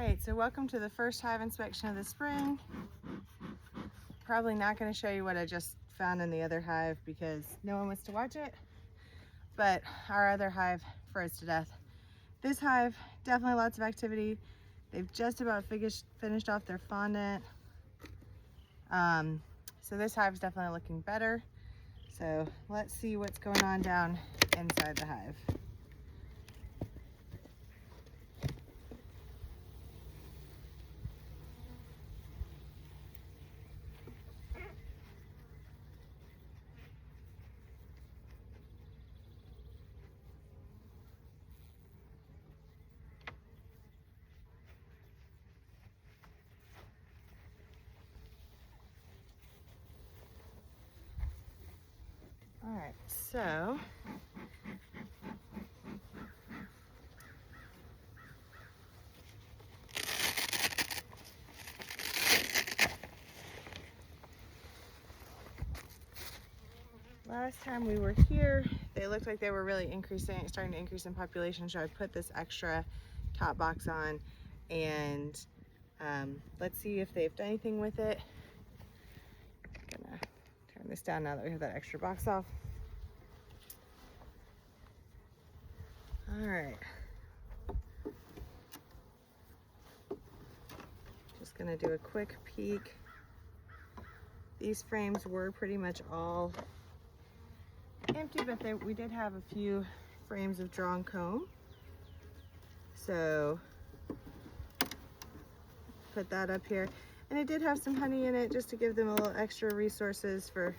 Alright, so welcome to the first hive inspection of the spring. Probably not going to show you what I just found in the other hive because no one wants to watch it, but our other hive froze to death. This hive, definitely lots of activity. They've just about finished off their fondant. So this hive's definitely looking better. So let's see what's going on down inside the hive. All right, so last time we were here, they looked like they were really starting to increase in population, so I put this extra top box on, and let's see if they've done anything with it. I'm gonna turn this down now that we have that extra box off. All right. Just gonna do a quick peek. These frames were pretty much all empty, but we did have a few frames of drawn comb. So put that up here. And it did have some honey in it just to give them a little extra resources for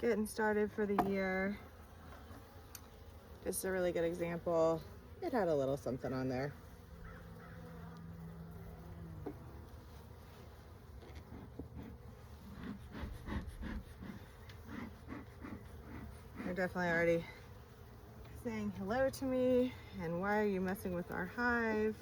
getting started for the year. Just a really good example. It had a little something on there. They're definitely already saying hello to me and why are you messing with our hive?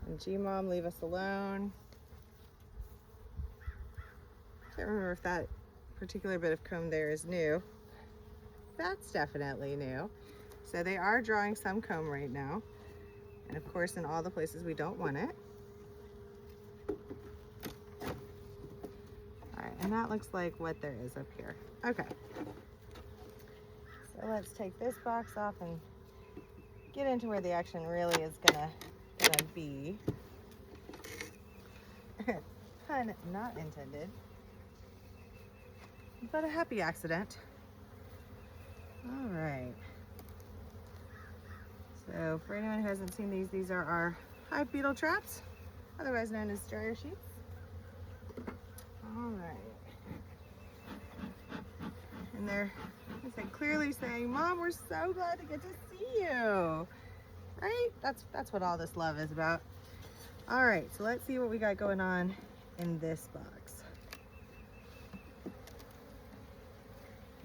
And G-Mom, leave us alone. Can't remember if that particular bit of comb there is new. That's definitely new. So they are drawing some comb right now. And of course, in all the places we don't want it. All right, and that looks like what there is up here. Okay. So let's take this box off and get into where the action really is gonna be. Pun not intended, but a happy accident. All right. So for anyone who hasn't seen these are our hive beetle traps, otherwise known as dryer sheets. All right. And they're, clearly saying, Mom, we're so glad to get to see you. Right? That's what all this love is about. All right, so let's see what we got going on in this box.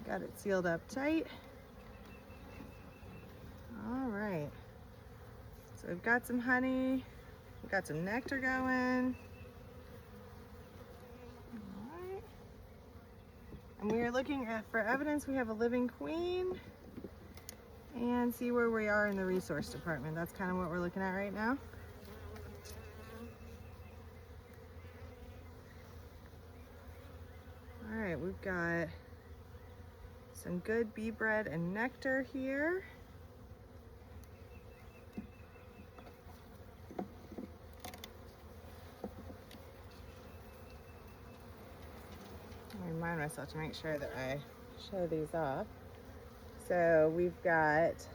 Got it sealed up tight. All right. So we've got some honey, we've got some nectar going. All right. And we are looking for evidence we have a living queen and see where we are in the resource department. That's kind of what we're looking at right now. All right, we've got some good bee bread and nectar here. I remind myself to make sure that I show these off. So we've got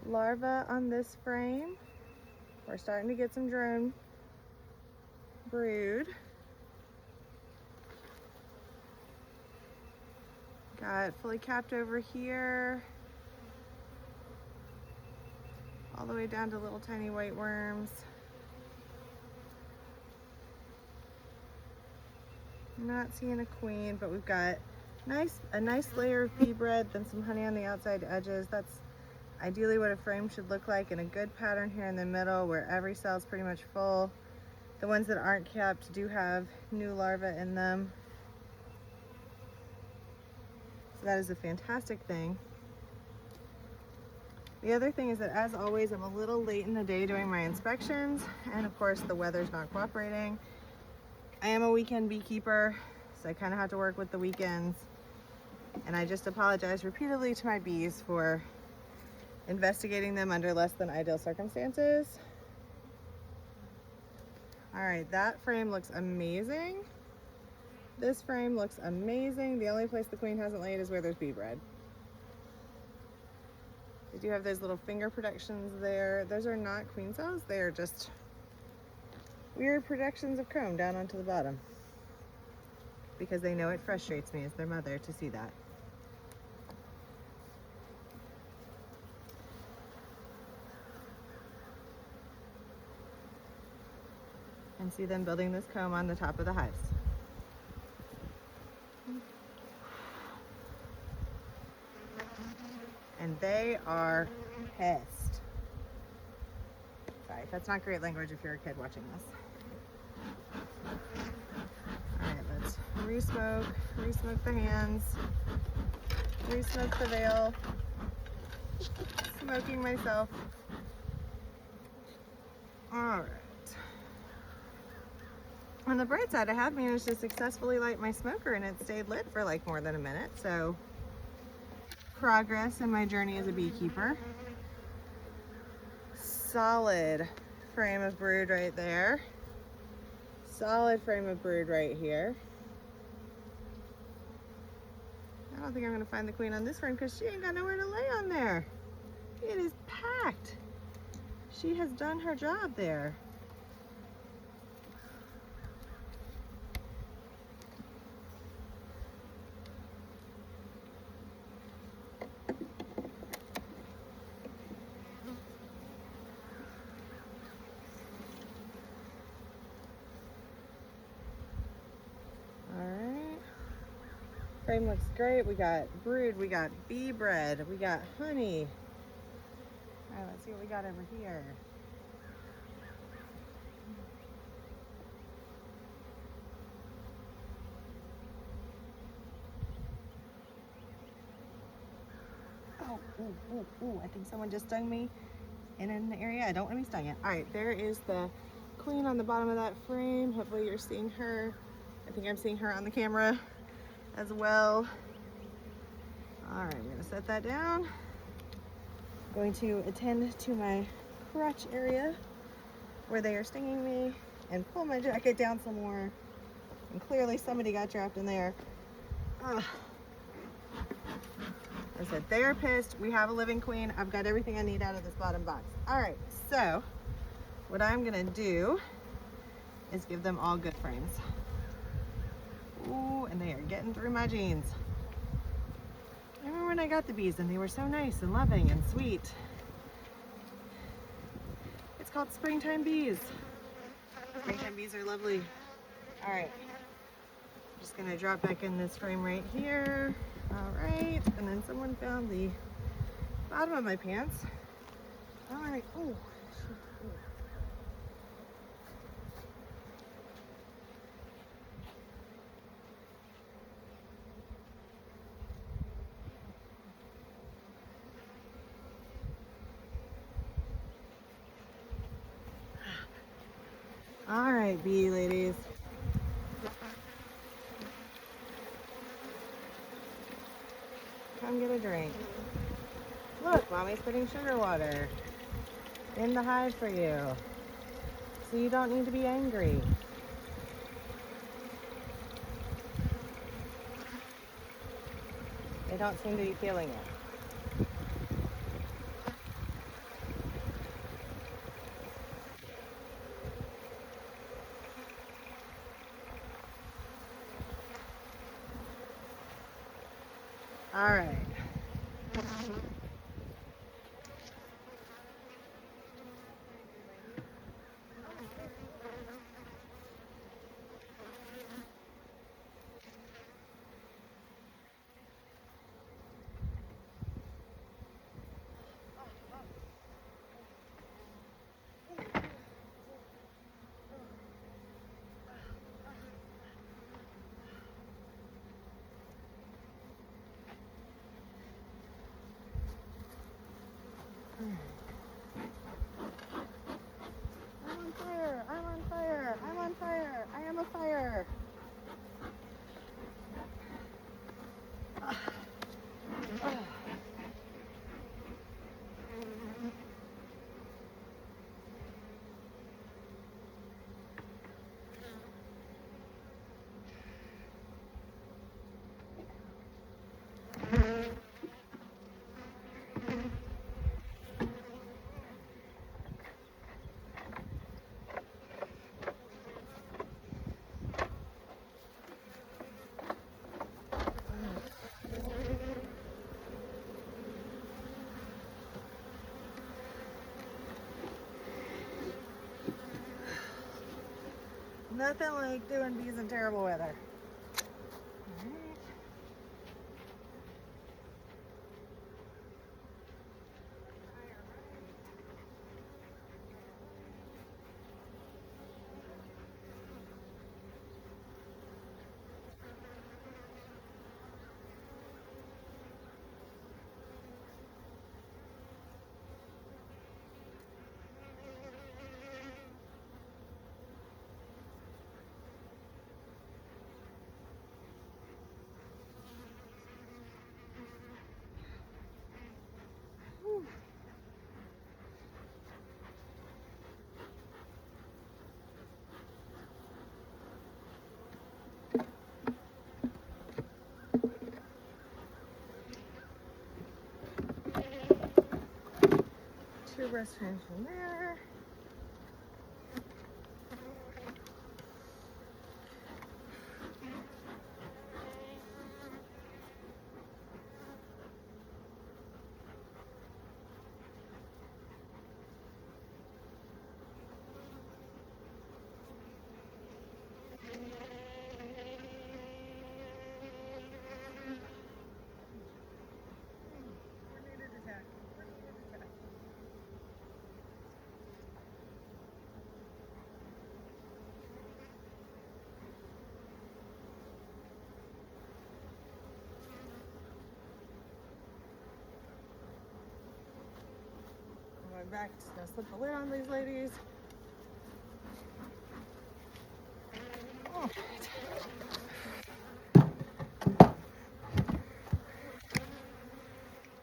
larvae on this frame. We're starting to get some drone brood. Got fully capped over here, all the way down to little tiny white worms. Not seeing a queen, but we've got a nice layer of bee bread, then some honey on the outside edges. That's ideally what a frame should look like, and a good pattern here in the middle where every cell is pretty much full. The ones that aren't capped do have new larvae in them. So that is a fantastic thing. The other thing is that, as always, I'm a little late in the day doing my inspections, and of course the weather's not cooperating. I am a weekend beekeeper, so I kind of have to work with the weekends, and I just apologize repeatedly to my bees for investigating them under less than ideal circumstances. All right, that frame looks amazing. This frame looks amazing. The only place the queen hasn't laid is where there's bee bread. They do have those little finger protections there. Those are not queen cells. They are just weird projections of comb down onto the bottom, because they know it frustrates me as their mother to see that. And see them building this comb on the top of the hives. And they are pissed. Sorry, that's not great language if you're a kid watching this. All right, let's re-smoke the hands, re-smoke the veil, smoking myself. All right. On the bright side, I have managed to successfully light my smoker, and it stayed lit for like more than a minute, so progress in my journey as a beekeeper. Solid frame of brood right there. Solid frame of brood right here. I don't think I'm gonna find the queen on this frame because she ain't got nowhere to lay on there. It is packed. She has done her job there. Frame looks great. We got brood, we got bee bread, we got honey. All right, let's see what we got over here. Oh, ooh, I think someone just stung me in an area I don't want to be stung in. All right, there is the queen on the bottom of that frame. Hopefully you're seeing her. I think I'm seeing her on the camera as well. All right, I'm gonna set that down. I'm going to attend to my crotch area where they are stinging me and pull my jacket down some more. And clearly somebody got trapped in there. Ugh. I said, they're pissed. We have a living queen. I've got everything I need out of this bottom box. All right, so what I'm gonna do is give them all good frames. Ooh, and they are getting through my jeans. I remember when I got the bees and they were so nice and loving and sweet. It's called springtime bees. Springtime bees are lovely. All right, I'm just gonna drop back in this frame right here. All right, and then someone found the bottom of my pants. All right, ooh. All right, bee ladies. Come get a drink. Look, mommy's putting sugar water in the hive for you, so you don't need to be angry. They don't seem to be feeling it. All right. Nothing like doing bees in terrible weather. Alright. Whew. Two breast frames from there. Going back, just gonna slip the lid on these ladies. Oh.